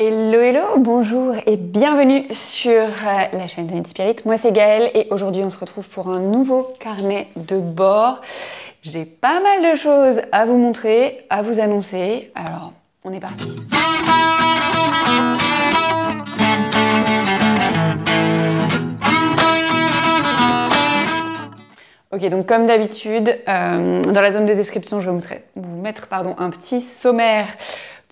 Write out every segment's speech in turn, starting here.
Hello, hello, bonjour et bienvenue sur la chaîne de Need Spirit. Moi c'est Gaëlle et aujourd'hui on se retrouve pour un nouveau carnet de bord. J'ai pas mal de choses à vous montrer, à vous annoncer. Alors, on est parti. Ok, donc comme d'habitude, dans la zone de description, je vais vous mettre un petit sommaire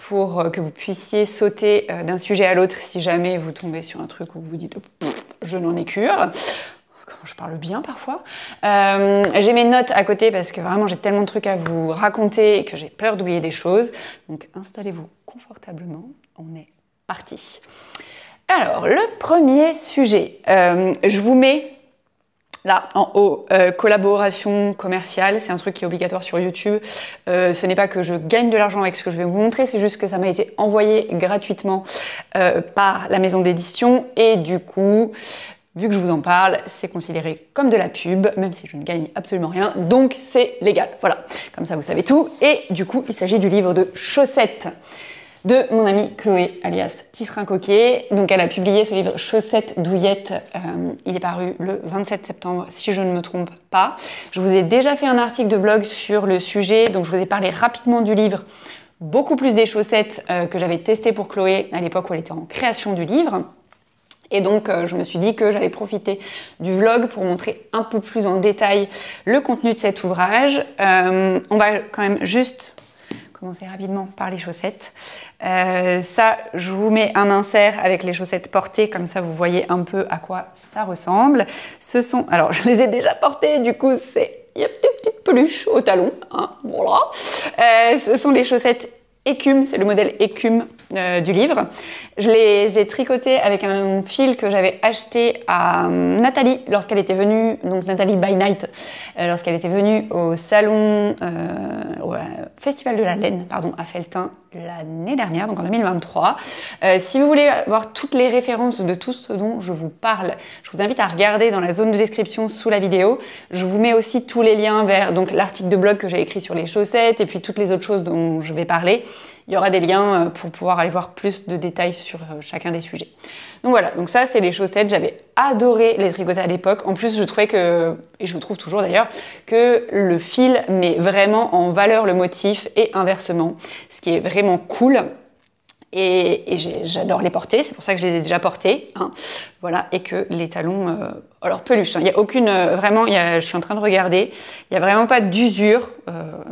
pour que vous puissiez sauter d'un sujet à l'autre si jamais vous tombez sur un truc où vous vous dites « je n'en ai cure ». Comment je parle bien parfois. J'ai mes notes à côté parce que vraiment j'ai tellement de trucs à vous raconter et que j'ai peur d'oublier des choses. Donc installez-vous confortablement, on est parti. Alors, le premier sujet, je vous mets là, en haut, collaboration commerciale, c'est un truc qui est obligatoire sur YouTube. Ce n'est pas que je gagne de l'argent avec ce que je vais vous montrer, c'est juste que ça m'a été envoyé gratuitement par la maison d'édition. Et du coup, vu que je vous en parle, c'est considéré comme de la pub, même si je ne gagne absolument rien. Donc, c'est légal. Voilà, comme ça, vous savez tout. Et du coup, il s'agit du livre de chaussettes de mon amie Chloé, alias Tisserin Coquet. Donc elle a publié ce livre Chaussettes douillettes. Il est paru le 27 septembre, si je ne me trompe pas. Je vous ai déjà fait un article de blog sur le sujet, donc je vous ai parlé rapidement du livre, beaucoup plus des chaussettes que j'avais testées pour Chloé à l'époque où elle était en création du livre. Et donc, je me suis dit que j'allais profiter du vlog pour montrer un peu plus en détail le contenu de cet ouvrage. On va quand même juste commencer rapidement par les chaussettes. Ça, je vous mets un insert avec les chaussettes portées, comme ça vous voyez un peu à quoi ça ressemble. Ce sont, alors je les ai déjà portées, du coup il y a des petites peluches au talon, hein, voilà. Ce sont les chaussettes écume, c'est le modèle écume du livre. Je les ai tricotées avec un fil que j'avais acheté à Nathalie lorsqu'elle était venue, donc Nathalie by Night, lorsqu'elle était venue au salon, au Festival de la Laine, pardon, à Felletin l'année dernière, donc en 2023. Si vous voulez voir toutes les références de tout ce dont je vous parle, je vous invite à regarder dans la zone de description sous la vidéo. Je vous mets aussi tous les liens vers donc l'article de blog que j'ai écrit sur les chaussettes et puis toutes les autres choses dont je vais parler. Il y aura des liens pour pouvoir aller voir plus de détails sur chacun des sujets. Donc voilà, donc ça c'est les chaussettes, j'avais adoré les tricoter à l'époque. En plus je trouvais que, et je trouve toujours d'ailleurs, que le fil met vraiment en valeur le motif et inversement, ce qui est vraiment cool. Et j'adore les porter, c'est pour ça que je les ai déjà portés. Hein. Voilà, et que les talons, alors peluche, hein, il n'y a aucune, vraiment, je suis en train de regarder, il n'y a vraiment pas d'usure.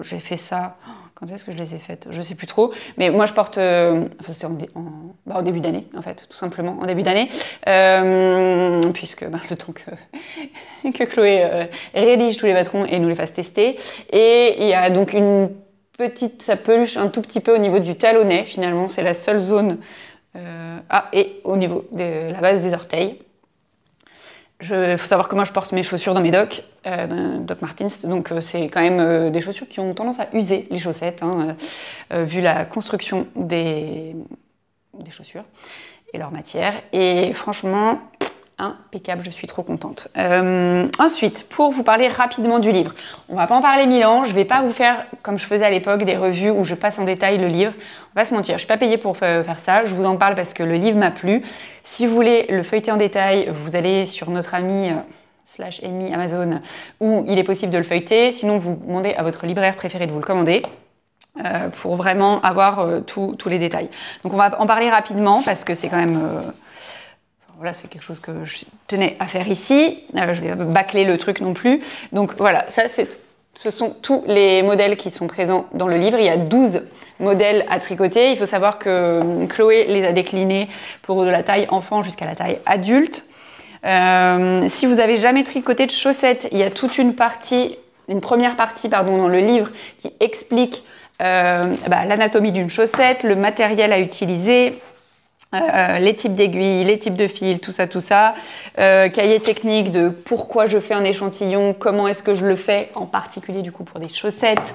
J'ai fait ça. Quand est-ce que je les ai faites? Je sais plus trop. Mais moi, je porte... enfin, c'est au début d'année, en fait, tout simplement, en début d'année. Puisque le temps que Chloé rédige tous les patrons et nous les fasse tester. Et il y a donc une petite... Ça peluche un tout petit peu au niveau du talonnet, finalement. C'est la seule zone... et au niveau de la base des orteils. Il faut savoir que moi je porte mes chaussures dans mes Doc Martens, donc c'est quand même des chaussures qui ont tendance à user les chaussettes, hein, vu la construction des chaussures et leur matière. Et franchement, impeccable, je suis trop contente. Ensuite, pour vous parler rapidement du livre, on va pas en parler 1000 ans, je vais pas vous faire comme je faisais à l'époque des revues où je passe en détail le livre. On va se mentir, je suis pas payée pour faire ça, je vous en parle parce que le livre m'a plu. Si vous voulez le feuilleter en détail, vous allez sur notre ami / ennemi Amazon où il est possible de le feuilleter. Sinon, vous demandez à votre libraire préféré de vous le commander. Pour vraiment avoir tous les détails. Donc on va en parler rapidement parce que c'est quand même... Voilà, c'est quelque chose que je tenais à faire ici. Je vais pas bâcler le truc non plus. Donc voilà, ce sont tous les modèles qui sont présents dans le livre. Il y a 12 modèles à tricoter. Il faut savoir que Chloé les a déclinés pour de la taille enfant jusqu'à la taille adulte. Si vous avez jamais tricoté de chaussettes, il y a toute une première partie dans le livre qui explique l'anatomie d'une chaussette, le matériel à utiliser, les types d'aiguilles, les types de fils, tout ça, cahier technique de pourquoi je fais un échantillon, comment est-ce que je le fais, en particulier du coup pour des chaussettes,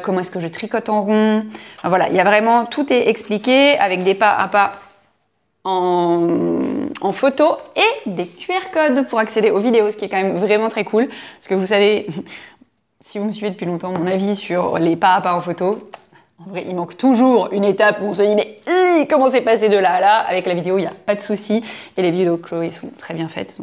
comment est-ce que je tricote en rond. Enfin, voilà, il y a vraiment, tout est expliqué avec des pas à pas en photo et des QR codes pour accéder aux vidéos, ce qui est quand même vraiment très cool, parce que vous savez, si vous me suivez depuis longtemps, mon avis sur les pas à pas en photo, En vrai, il manque toujours une étape où on se dit mais comment c'est passé de là à là. Avec la vidéo, il n'y a pas de souci. Et les vidéos de Chloé sont très bien faites.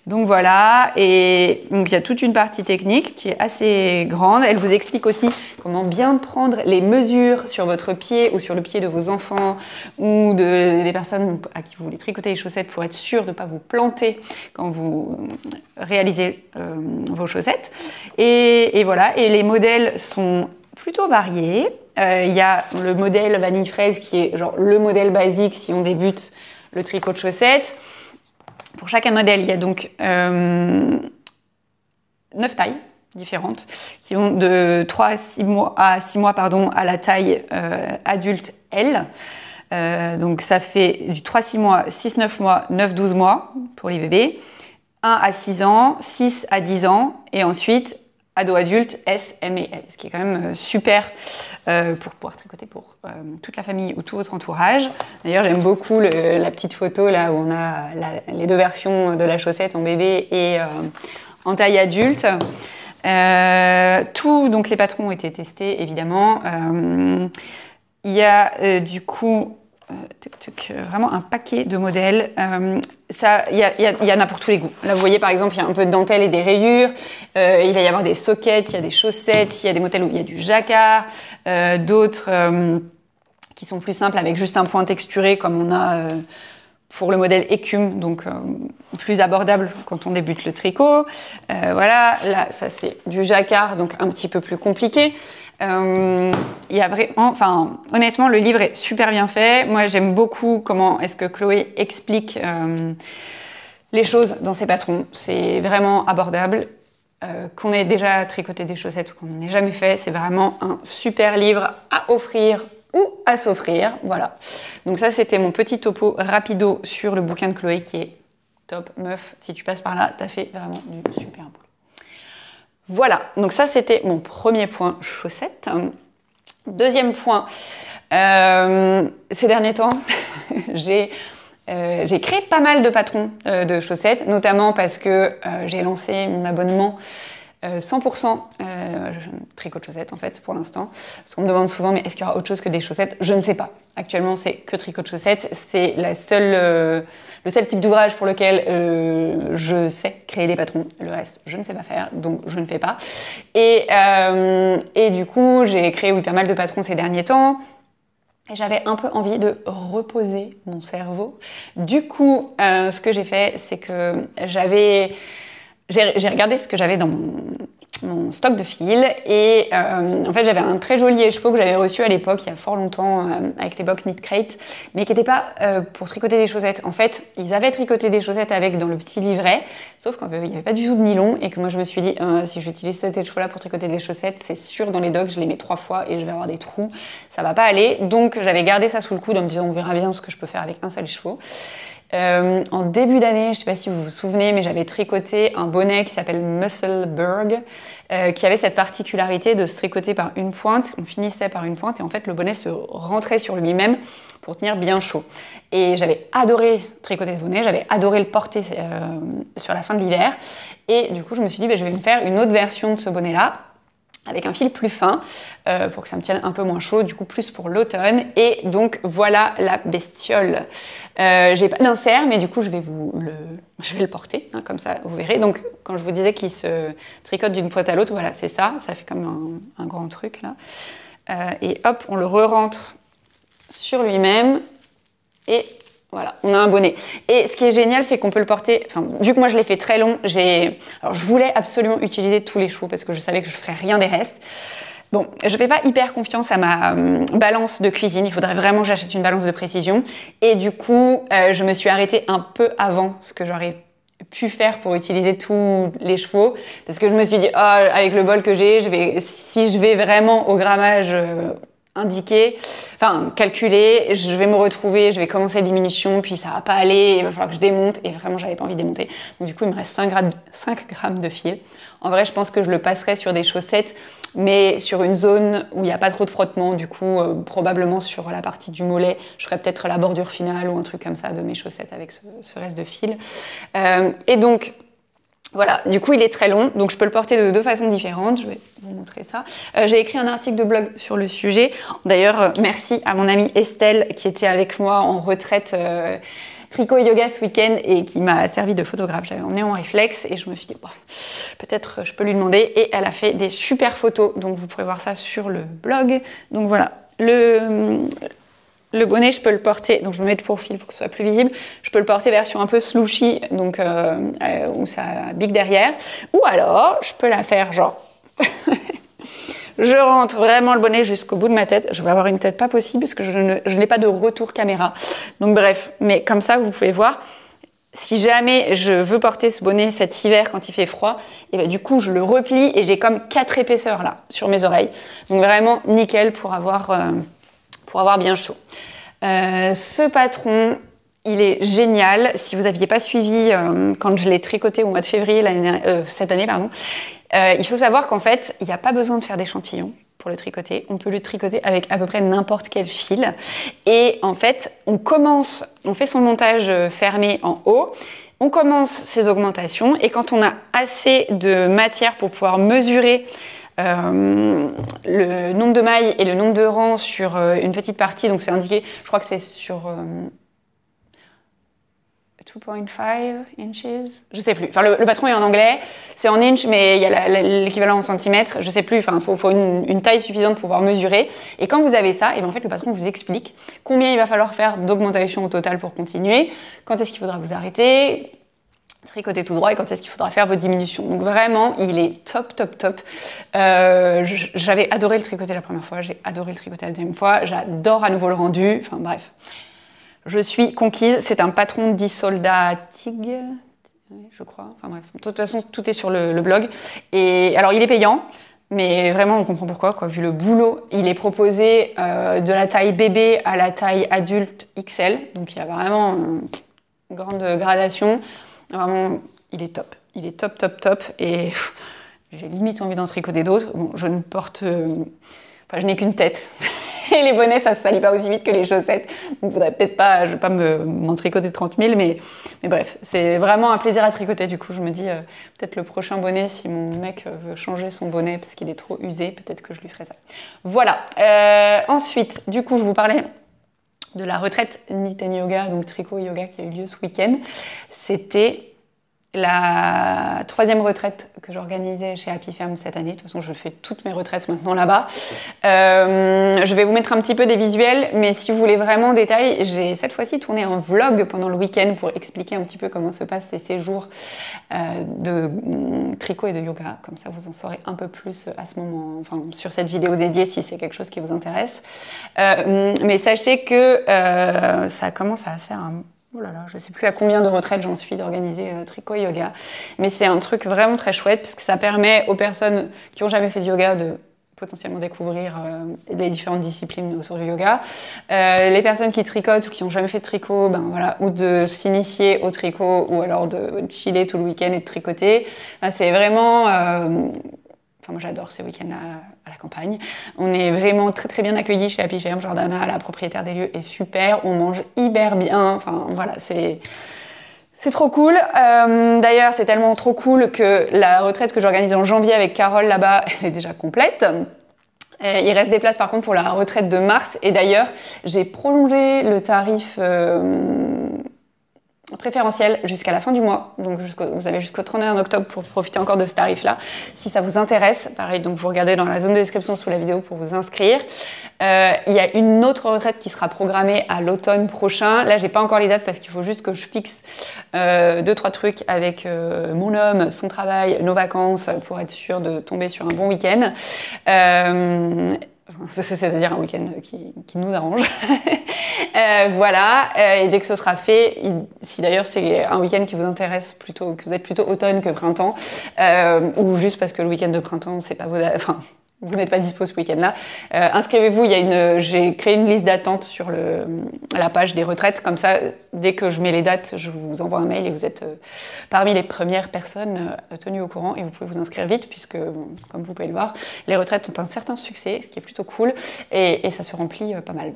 Donc voilà. Et donc il y a toute une partie technique qui est assez grande. Elle vous explique aussi comment bien prendre les mesures sur votre pied ou sur le pied de vos enfants ou des personnes à qui vous voulez tricoter les chaussettes pour être sûr de ne pas vous planter quand vous réalisez vos chaussettes. Et voilà. Et les modèles sont plutôt variés. Il y a le modèle vanille fraise qui est genre le modèle basique si on débute le tricot de chaussettes. Pour chaque modèle, il y a donc 9 tailles différentes qui vont de 3 à 6 mois à la taille adulte L. Donc ça fait du 3-6 mois, 6-9 mois, 9-12 mois pour les bébés, 1 à 6 ans, 6 à 10 ans et ensuite ado adulte S, M et L, ce qui est quand même super pour pouvoir tricoter pour toute la famille ou tout votre entourage. D'ailleurs, j'aime beaucoup la petite photo là où on a les deux versions de la chaussette en bébé et en taille adulte. Donc les patrons ont été testés évidemment. Il y a du coup vraiment un paquet de modèles. Il y en a pour tous les goûts. Là, vous voyez par exemple, il y a un peu de dentelle et des rayures. Il va y avoir des sockets, il y a des chaussettes, il y a des modèles où il y a du jacquard, d'autres qui sont plus simples avec juste un point texturé comme on a pour le modèle écume, donc plus abordable quand on débute le tricot. Voilà, là, ça c'est du jacquard, donc un petit peu plus compliqué. Il y a vraiment, honnêtement, le livre est super bien fait. Moi, j'aime beaucoup comment est-ce que Chloé explique les choses dans ses patrons. C'est vraiment abordable. Qu'on ait déjà tricoté des chaussettes ou qu'on n'en ait jamais fait, c'est vraiment un super livre à offrir ou à s'offrir. Voilà. Donc ça, c'était mon petit topo rapido sur le bouquin de Chloé qui est top. Meuf, si tu passes par là, t'as fait vraiment du super boulot. Voilà, donc ça c'était mon premier point chaussettes. Deuxième point, ces derniers temps, j'ai créé pas mal de patrons de chaussettes, notamment parce que j'ai lancé mon abonnement 100% tricot de chaussettes en fait pour l'instant. Parce qu'on me demande souvent mais est-ce qu'il y aura autre chose que des chaussettes? Je ne sais pas. Actuellement c'est que tricot de chaussettes. C'est le seul type d'ouvrage pour lequel je sais créer des patrons. Le reste je ne sais pas faire donc je ne fais pas. Et du coup j'ai créé pas mal de patrons ces derniers temps. Et j'avais un peu envie de reposer mon cerveau. Du coup ce que j'ai fait c'est que j'ai regardé ce que j'avais dans mon stock de fils et en fait j'avais un très joli écheveau que j'avais reçu à l'époque, il y a fort longtemps, avec l'époque Knit Crate, mais qui n'était pas pour tricoter des chaussettes. En fait, ils avaient tricoté des chaussettes avec dans le petit livret, sauf qu'il n'y avait pas du tout de nylon et que moi je me suis dit, si j'utilise cet écheveau-là pour tricoter des chaussettes, c'est sûr dans les docs, je les mets 3 fois et je vais avoir des trous, ça va pas aller. Donc j'avais gardé ça sous le coude en me disant, on verra bien ce que je peux faire avec un seul écheveau. En début d'année, je ne sais pas si vous vous souvenez, mais j'avais tricoté un bonnet qui s'appelle Musselburgh, qui avait cette particularité de se tricoter par une pointe. On finissait par une pointe et en fait le bonnet se rentrait sur lui-même pour tenir bien chaud. Et j'avais adoré tricoter ce bonnet, j'avais adoré le porter sur la fin de l'hiver. Et du coup, je me suis dit, je vais me faire une autre version de ce bonnet-là, avec un fil plus fin pour que ça me tienne un peu moins chaud, du coup plus pour l'automne. Et donc voilà la bestiole. J'ai pas d'insert, mais du coup je vais le porter, hein, comme ça vous verrez. Donc quand je vous disais qu'il se tricote d'une pointe à l'autre, voilà c'est ça, ça fait comme un grand truc là. Et hop, on le re-rentre sur lui-même et voilà, on a un bonnet. Et ce qui est génial, c'est qu'on peut le porter, vu que moi je l'ai fait très long, alors je voulais absolument utiliser tous les chevaux parce que je savais que je ferais rien des restes. Bon, je fais pas hyper confiance à ma balance de cuisine, il faudrait vraiment que j'achète une balance de précision. Et du coup, je me suis arrêtée un peu avant ce que j'aurais pu faire pour utiliser tous les chevaux. Parce que je me suis dit, avec le bol que j'ai, si je vais vraiment au grammage indiqué, calculé, je vais me retrouver, je vais commencer la diminution, puis ça va pas aller, il va falloir que je démonte, et vraiment j'avais pas envie de démonter. Donc du coup il me reste 5 grammes de fil. En vrai je pense que je le passerai sur des chaussettes, mais sur une zone où il n'y a pas trop de frottement, du coup probablement sur la partie du mollet, je ferai peut-être la bordure finale ou un truc comme ça de mes chaussettes avec ce reste de fil. Et donc Voilà, du coup il est très long, donc je peux le porter de deux façons différentes, je vais vous montrer ça. J'ai écrit un article de blog sur le sujet, d'ailleurs merci à mon amie Estelle qui était avec moi en retraite tricot et yoga ce week-end et qui m'a servi de photographe. J'avais emmené mon réflexe et je me suis dit, bon, peut-être je peux lui demander, et elle a fait des super photos, donc vous pourrez voir ça sur le blog. Donc voilà, le bonnet, je peux le porter, donc je me mets de profil pour que ce soit plus visible. Je peux le porter version un peu slouchy, donc où ça bique derrière. Ou alors, je peux la faire genre... Je rentre vraiment le bonnet jusqu'au bout de ma tête. Je vais avoir une tête pas possible parce que je n'ai pas de retour caméra. Donc bref, mais comme ça, vous pouvez voir. Si jamais je veux porter ce bonnet cet hiver quand il fait froid, et ben du coup, je le replie et j'ai comme 4 épaisseurs là sur mes oreilles. Donc vraiment nickel pour avoir bien chaud. Ce patron, il est génial. Si vous n'aviez pas suivi quand je l'ai tricoté au mois de février cette année, pardon, il faut savoir qu'en fait, il n'y a pas besoin de faire d'échantillons pour le tricoter. On peut le tricoter avec à peu près n'importe quel fil. Et en fait, on fait son montage fermé en haut. On commence ses augmentations et quand on a assez de matière pour pouvoir mesurer le nombre de mailles et le nombre de rangs sur une petite partie, donc c'est indiqué, je crois que c'est sur 2.5 inches, je sais plus. Enfin, le patron est en anglais, c'est en inch, mais il y a l'équivalent en centimètres, je sais plus. Enfin, faut une taille suffisante pour pouvoir mesurer. Et quand vous avez ça, et bien en fait, le patron vous explique combien il va falloir faire d'augmentation au total pour continuer, quand est-ce qu'il faudra vous arrêter, tricoter tout droit et quand est-ce qu'il faudra faire vos diminutions. Donc vraiment, il est top, top, top. J'avais adoré le tricoter la première fois, j'ai adoré le tricoter la deuxième fois, j'adore à nouveau le rendu, enfin bref. Je suis conquise, c'est un patron dit Soldat Tig, je crois, enfin bref. De toute façon, tout est sur le blog. Et alors, il est payant, mais vraiment, on comprend pourquoi, vu le boulot. Il est proposé de la taille bébé à la taille adulte XL, donc il y a vraiment une grande gradation. Vraiment, il est top. Il est top, top, top. Et j'ai limite envie d'en tricoter d'autres. Bon, je ne porte... Enfin, je n'ai qu'une tête. Et les bonnets, ça se salit pas aussi vite que les chaussettes. Donc, faudrait peut-être pas... Je vais pas m'en tricoter 30 000, mais bref. C'est vraiment un plaisir à tricoter. Du coup, je me dis, peut-être le prochain bonnet, si mon mec veut changer son bonnet parce qu'il est trop usé, peut-être que je lui ferai ça. Voilà. Ensuite, du coup, je vous parlais de la retraite Nittany Yoga, donc tricot yoga qui a eu lieu ce week-end. C'était la 3e retraite que j'organisais chez Happy Ferme cette année. De toute façon, je fais toutes mes retraites maintenant là-bas. Je vais vous mettre un petit peu des visuels, mais si vous voulez vraiment en détail, j'ai cette fois-ci tourné un vlog pendant le week-end pour expliquer un petit peu comment se passent ces séjours de tricot et de yoga. Comme ça, vous en saurez un peu plus à ce moment, enfin, sur cette vidéo dédiée si c'est quelque chose qui vous intéresse. Mais sachez que ça commence à faire un... Oh là là, je ne sais plus à combien de retraites j'en suis d'organiser tricot et yoga. Mais c'est un truc vraiment très chouette parce que ça permet aux personnes qui n'ont jamais fait de yoga de potentiellement découvrir les différentes disciplines autour du yoga. Les personnes qui tricotent ou qui n'ont jamais fait de tricot, ben voilà, ou de s'initier au tricot ou alors de chiller tout le week-end et de tricoter. Ben, c'est vraiment... Enfin, moi, j'adore ces week-ends à la campagne. On est vraiment très, très bien accueillis chez Happy Ferme. Jordana, la propriétaire des lieux, est super. On mange hyper bien. Enfin, voilà, c'est trop cool. D'ailleurs, c'est tellement trop cool que la retraite que j'organise en janvier avec Carole là-bas, elle est déjà complète. Il reste des places par contre pour la retraite de mars. Et d'ailleurs, j'ai prolongé le tarif... préférentiel jusqu'à la fin du mois, donc vous avez jusqu'au 31 octobre pour profiter encore de ce tarif-là. Si ça vous intéresse, pareil, donc vous regardez dans la zone de description sous la vidéo pour vous inscrire. Il y a une autre retraite qui sera programmée à l'automne prochain. Là, j'ai pas encore les dates parce qu'il faut juste que je fixe 2-3 trucs avec mon homme, son travail, nos vacances pour être sûr de tomber sur un bon week-end. C'est-à-dire un week-end qui nous arrange. Voilà, et dès que ce sera fait, si d'ailleurs c'est un week-end qui vous intéresse plutôt, que vous êtes plutôt automne que printemps, ou juste parce que le week-end de printemps, c'est pas enfin, vous n'êtes pas dispo ce week-end-là, inscrivez-vous. J'ai créé une liste d'attente sur la page des retraites, comme ça, dès que je mets les dates, je vous envoie un mail et vous êtes parmi les premières personnes tenues au courant et vous pouvez vous inscrire vite puisque, bon, comme vous pouvez le voir, les retraites ont un certain succès, ce qui est plutôt cool, et ça se remplit pas mal.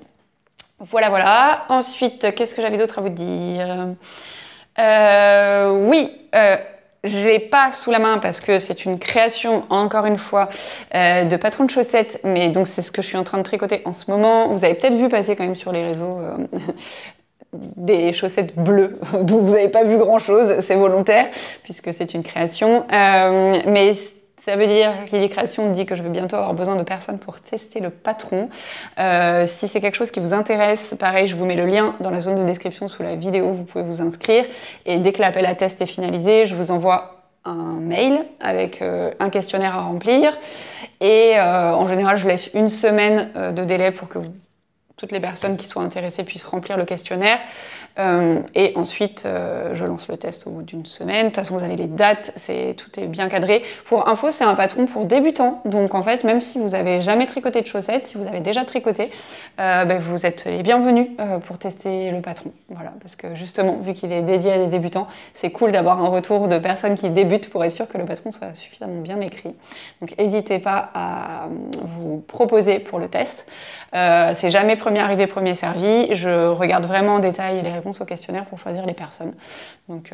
Voilà, voilà. Ensuite, qu'est-ce que j'avais d'autre à vous dire ? Oui, je l'ai pas sous la main parce que c'est une création, encore une fois, de patron de chaussettes. Mais donc, c'est ce que je suis en train de tricoter en ce moment. Vous avez peut-être vu passer quand même sur les réseaux des chaussettes bleues, dont vous n'avez pas vu grand-chose. C'est volontaire, puisque c'est une création. Mais ça veut dire qu'il dit création, dit que je vais bientôt avoir besoin de personnes pour tester le patron. Si c'est quelque chose qui vous intéresse, pareil, je vous mets le lien dans la zone de description sous la vidéo, vous pouvez vous inscrire. Et dès que l'appel à test est finalisé, je vous envoie un mail avec un questionnaire à remplir. Et en général, je laisse une semaine de délai pour que toutes les personnes qui soient intéressées puissent remplir le questionnaire. Et ensuite, je lance le test au bout d'une semaine. De toute façon, vous avez les dates, tout est bien cadré. Pour info, c'est un patron pour débutants. Donc, en fait, même si vous n'avez jamais tricoté de chaussettes, si vous avez déjà tricoté, vous êtes les bienvenus pour tester le patron. Voilà, parce que justement, vu qu'il est dédié à des débutants, c'est cool d'avoir un retour de personnes qui débutent pour être sûr que le patron soit suffisamment bien écrit. Donc, n'hésitez pas à vous proposer pour le test. C'est jamais premier arrivé, premier servi. Je regarde vraiment en détail les réponses au questionnaire pour choisir les personnes. Donc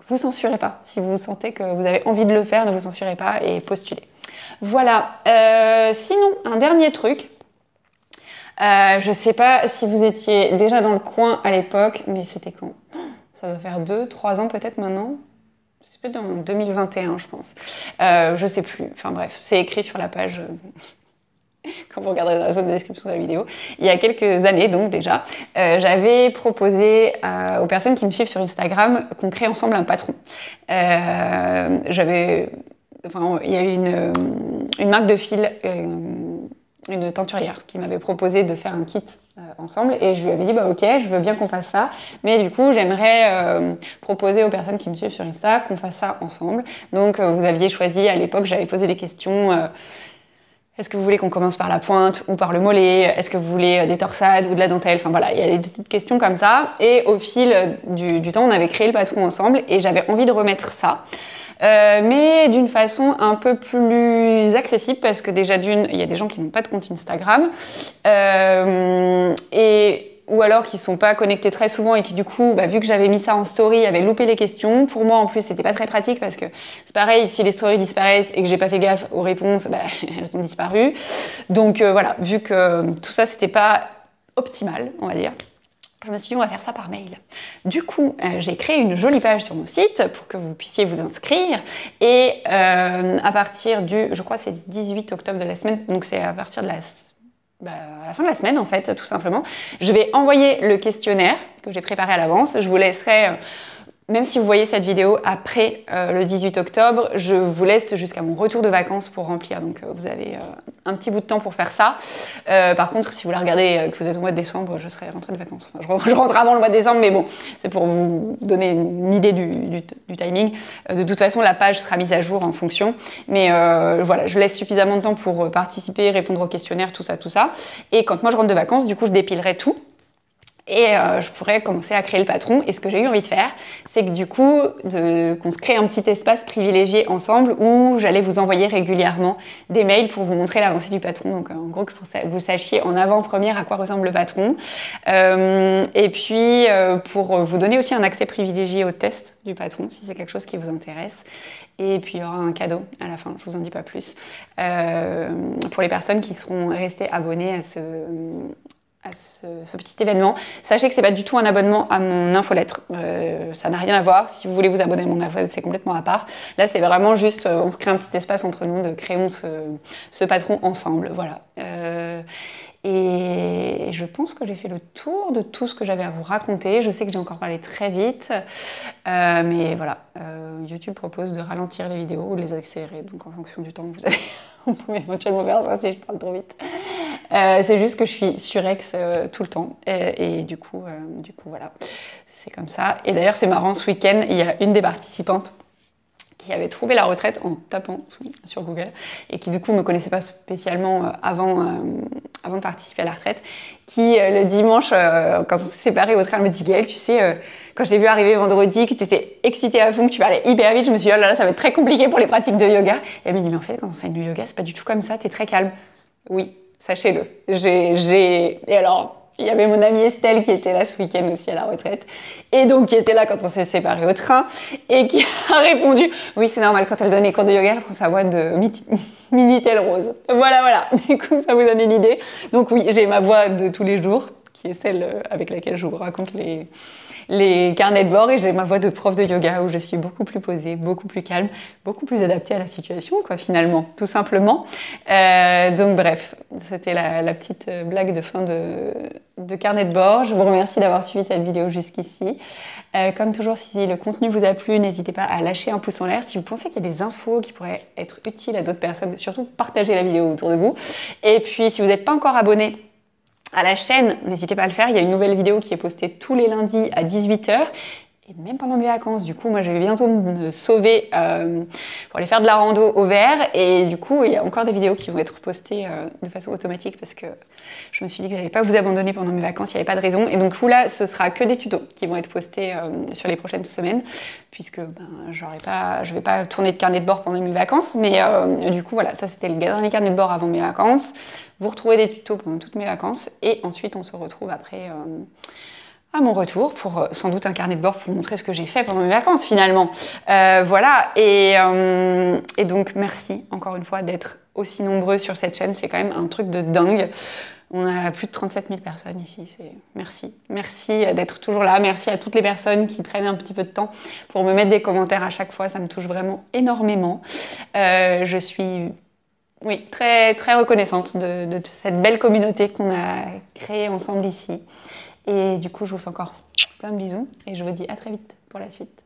vous censurez pas. Si vous sentez que vous avez envie de le faire, ne vous censurez pas et postulez. Voilà. Sinon, un dernier truc. Je sais pas si vous étiez déjà dans le coin à l'époque, mais c'était quand? Ça va faire 2-3 ans peut-être maintenant. C'est peut-être en 2021, je pense. Je sais plus. Enfin bref, c'est écrit sur la page... quand vous regarderez dans la zone de description de la vidéo, il y a quelques années donc déjà, j'avais proposé aux personnes qui me suivent sur Instagram qu'on crée ensemble un patron. Il y a eu une marque de fil, une teinturière qui m'avait proposé de faire un kit ensemble et je lui avais dit bah ok, je veux bien qu'on fasse ça, mais du coup j'aimerais proposer aux personnes qui me suivent sur Insta qu'on fasse ça ensemble. Donc vous aviez choisi, à l'époque j'avais posé des questions. Est-ce que vous voulez qu'on commence par la pointe ou par le mollet? Est-ce que vous voulez des torsades ou de la dentelle? Enfin voilà, il y a des petites questions comme ça. Et au fil du temps, on avait créé le patron ensemble et j'avais envie de remettre ça. Mais d'une façon un peu plus accessible parce que déjà il y a des gens qui n'ont pas de compte Instagram. Ou alors qui sont pas connectés très souvent et qui du coup, vu que j'avais mis ça en story, avaient loupé les questions. Pour moi, en plus, c'était pas très pratique parce que c'est pareil, si les stories disparaissent et que j'ai pas fait gaffe aux réponses, elles ont disparu. Donc voilà, vu que tout ça, c'était pas optimal, on va dire, je me suis dit, on va faire ça par mail. Du coup, j'ai créé une jolie page sur mon site pour que vous puissiez vous inscrire. Et à partir je crois c'est 18 octobre de la semaine, donc c'est à partir de à la fin de la semaine en fait, tout simplement. Je vais envoyer le questionnaire que j'ai préparé à l'avance. Je vous laisserai, même si vous voyez cette vidéo après le 18 octobre, je vous laisse jusqu'à mon retour de vacances pour remplir. Donc vous avez un petit bout de temps pour faire ça. Par contre, si vous la regardez que vous êtes au mois de décembre, je serai rentrée de vacances. Enfin, je rentre avant le mois de décembre, mais bon, c'est pour vous donner une idée du timing. De toute façon, la page sera mise à jour en fonction. Mais voilà, je laisse suffisamment de temps pour participer, répondre aux questionnaires, tout ça. Et quand moi je rentre de vacances, du coup, je dépilerai tout. Et je pourrais commencer à créer le patron. Et ce que j'ai eu envie de faire, c'est que du coup, qu'on se crée un petit espace privilégié ensemble où j'allais vous envoyer régulièrement des mails pour vous montrer l'avancée du patron. Donc en gros, que vous sachiez en avant-première à quoi ressemble le patron. Et puis, pour vous donner aussi un accès privilégié au test du patron, si c'est quelque chose qui vous intéresse. Et puis, il y aura un cadeau à la fin, je vous en dis pas plus, pour les personnes qui seront restées abonnées à ce petit événement. Sachez que c'est pas du tout un abonnement à mon infolettre. Ça n'a rien à voir. Si vous voulez vous abonner à mon infolettre, c'est complètement à part. Là, c'est vraiment juste, on se crée un petit espace entre nous, de créons ce patron ensemble. Voilà. Et je pense que j'ai fait le tour de tout ce que j'avais à vous raconter. Je sais que j'ai encore parlé très vite, mais voilà, YouTube propose de ralentir les vidéos ou de les accélérer. Donc en fonction du temps que vous avez, vous pouvez éventuellement faire ça si je parle trop vite. C'est juste que je suis sur X tout le temps et du coup voilà, c'est comme ça. Et d'ailleurs c'est marrant, ce week-end il y a une des participantes qui avait trouvé la retraite en tapant sur Google et qui du coup me connaissait pas spécialement avant de participer à la retraite, qui le dimanche quand on s'est séparés au train, elle me dit Gaëlle, tu sais, quand je t'ai vu arriver vendredi, que tu étais excitée à fond, que tu parlais hyper vite, je me suis dit oh là là, ça va être très compliqué pour les pratiques de yoga. Et elle me dit mais en fait quand on enseigne le yoga c'est pas du tout comme ça, t'es très calme. Oui, sachez-le. Et alors Il y avait mon amie Estelle qui était là ce week-end aussi à la retraite et donc qui était là quand on s'est séparés au train et qui a répondu « Oui, c'est normal, quand elle donne les cours de yoga, elle prend sa voix de Minitel Rose. » Voilà, du coup, ça vous donne une idée. Donc oui, j'ai ma voix de tous les jours, qui est celle avec laquelle je vous raconte les carnets de bord, et j'ai ma voix de prof de yoga où je suis beaucoup plus posée, beaucoup plus calme, beaucoup plus adaptée à la situation, quoi, finalement, tout simplement. Donc bref, c'était la petite blague de fin de carnet de bord. Je vous remercie d'avoir suivi cette vidéo jusqu'ici. Comme toujours, si le contenu vous a plu, n'hésitez pas à lâcher un pouce en l'air. Si vous pensez qu'il y a des infos qui pourraient être utiles à d'autres personnes, surtout partagez la vidéo autour de vous. Et puis, si vous n'êtes pas encore abonné à la chaîne, n'hésitez pas à le faire. Il y a une nouvelle vidéo qui est postée tous les lundis à 18 h. Et même pendant mes vacances, du coup, moi je vais bientôt me sauver pour aller faire de la rando au vert. Et du coup, il y a encore des vidéos qui vont être postées de façon automatique parce que je me suis dit que j'allais pas vous abandonner pendant mes vacances, il n'y avait pas de raison. Et donc là, ce sera que des tutos qui vont être postés sur les prochaines semaines, puisque je vais pas tourner de carnet de bord pendant mes vacances. Mais du coup, voilà, ça c'était le dernier carnet de bord avant mes vacances. Vous retrouvez des tutos pendant toutes mes vacances et ensuite on se retrouve après à mon retour pour sans doute un carnet de bord pour vous montrer ce que j'ai fait pendant mes vacances finalement. Voilà, et donc merci encore une fois d'être aussi nombreux sur cette chaîne, c'est quand même un truc de dingue. On a plus de 37 000 personnes ici, merci. Merci d'être toujours là, merci à toutes les personnes qui prennent un petit peu de temps pour me mettre des commentaires à chaque fois, ça me touche vraiment énormément. Je suis... Oui, très, très reconnaissante de cette belle communauté qu'on a créée ensemble ici. Et du coup, je vous fais encore plein de bisous et je vous dis à très vite pour la suite.